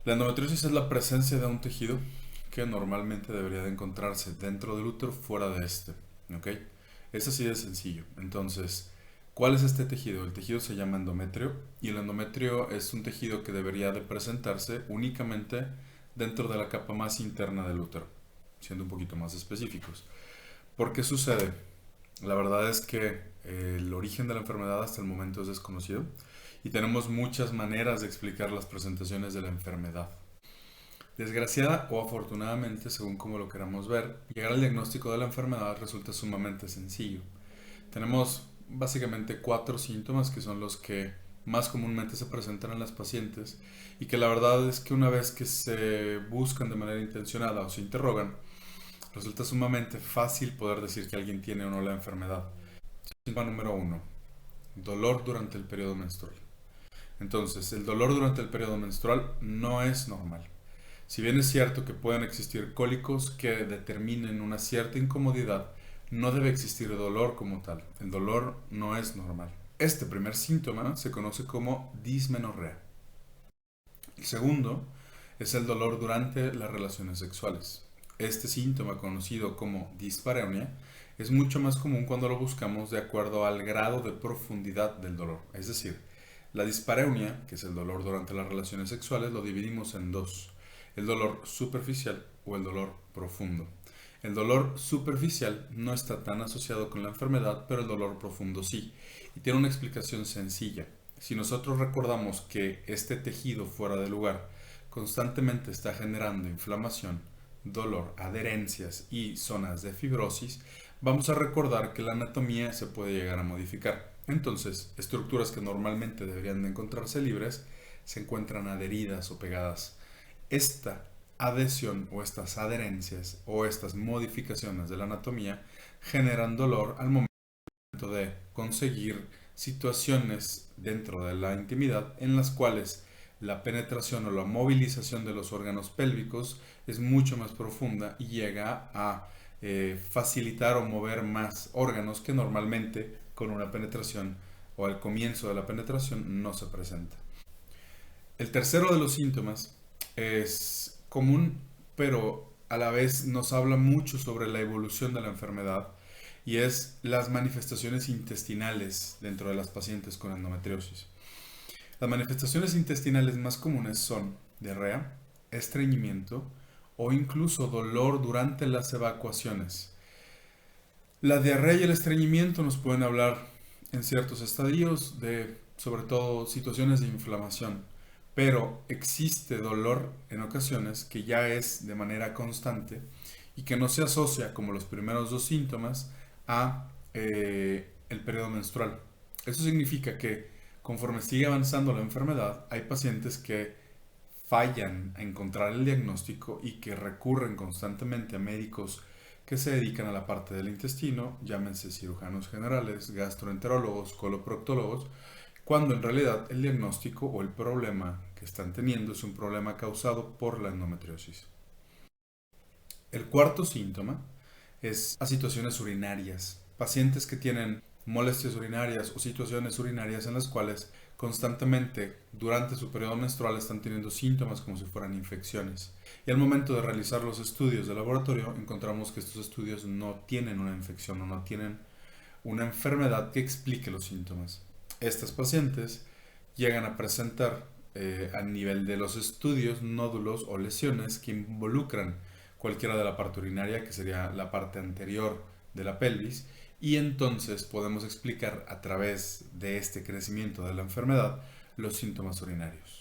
La endometriosis es la presencia de un tejido que normalmente debería de encontrarse dentro del útero, fuera de este. ¿Ok? Es así de sencillo. Entonces, ¿cuál es este tejido? El tejido se llama endometrio y el endometrio es un tejido que debería de presentarse únicamente dentro de la capa más interna del útero, siendo un poquito más específicos. ¿Por qué sucede? La verdad es que el origen de la enfermedad hasta el momento es desconocido y tenemos muchas maneras de explicar las presentaciones de la enfermedad. Desgraciada o afortunadamente, según como lo queramos ver, llegar al diagnóstico de la enfermedad resulta sumamente sencillo. Tenemos básicamente cuatro síntomas que son los que más comúnmente se presentan en las pacientes y que la verdad es que una vez que se buscan de manera intencionada o se interrogan, resulta sumamente fácil poder decir que alguien tiene o no la enfermedad. Síntoma número uno: dolor durante el periodo menstrual. Entonces, el dolor durante el periodo menstrual no es normal. Si bien es cierto que pueden existir cólicos que determinen una cierta incomodidad, no debe existir dolor como tal. El dolor no es normal. Este primer síntoma se conoce como dismenorrea. El segundo es el dolor durante las relaciones sexuales. Este síntoma, conocido como dispareunia, es mucho más común cuando lo buscamos de acuerdo al grado de profundidad del dolor. Es decir, la dispareunia, que es el dolor durante las relaciones sexuales, lo dividimos en dos: el dolor superficial o el dolor profundo. El dolor superficial no está tan asociado con la enfermedad, pero el dolor profundo sí. Y tiene una explicación sencilla. Si nosotros recordamos que este tejido fuera de lugar constantemente está generando inflamación, dolor, adherencias y zonas de fibrosis, vamos a recordar que la anatomía se puede llegar a modificar. Entonces, estructuras que normalmente deberían de encontrarse libres se encuentran adheridas o pegadas. Esta adhesión o estas adherencias o estas modificaciones de la anatomía generan dolor al momento de conseguir situaciones dentro de la intimidad en las cuales la penetración o la movilización de los órganos pélvicos es mucho más profunda y llega a facilitar o mover más órganos que normalmente con una penetración o al comienzo de la penetración no se presenta. El tercero de los síntomas es común, pero a la vez nos habla mucho sobre la evolución de la enfermedad y es las manifestaciones intestinales dentro de las pacientes con endometriosis. Las manifestaciones intestinales más comunes son diarrea, estreñimiento o incluso dolor durante las evacuaciones. La diarrea y el estreñimiento nos pueden hablar en ciertos estadios de, sobre todo, situaciones de inflamación, pero existe dolor en ocasiones que ya es de manera constante y que no se asocia, como los primeros dos síntomas, a el periodo menstrual. Eso significa que conforme sigue avanzando la enfermedad, hay pacientes que fallan a encontrar el diagnóstico y que recurren constantemente a médicos que se dedican a la parte del intestino, llámense cirujanos generales, gastroenterólogos, coloproctólogos, cuando en realidad el diagnóstico o el problema que están teniendo es un problema causado por la endometriosis. El cuarto síntoma es a situaciones urinarias. Pacientes que tienen molestias urinarias o situaciones urinarias en las cuales constantemente durante su periodo menstrual están teniendo síntomas como si fueran infecciones. Y al momento de realizar los estudios de laboratorio encontramos que estos estudios no tienen una infección o no tienen una enfermedad que explique los síntomas. Estas pacientes llegan a presentar a nivel de los estudios nódulos o lesiones que involucran cualquiera de la parte urinaria, que sería la parte anterior de la pelvis, y entonces podemos explicar a través de este crecimiento de la enfermedad los síntomas urinarios.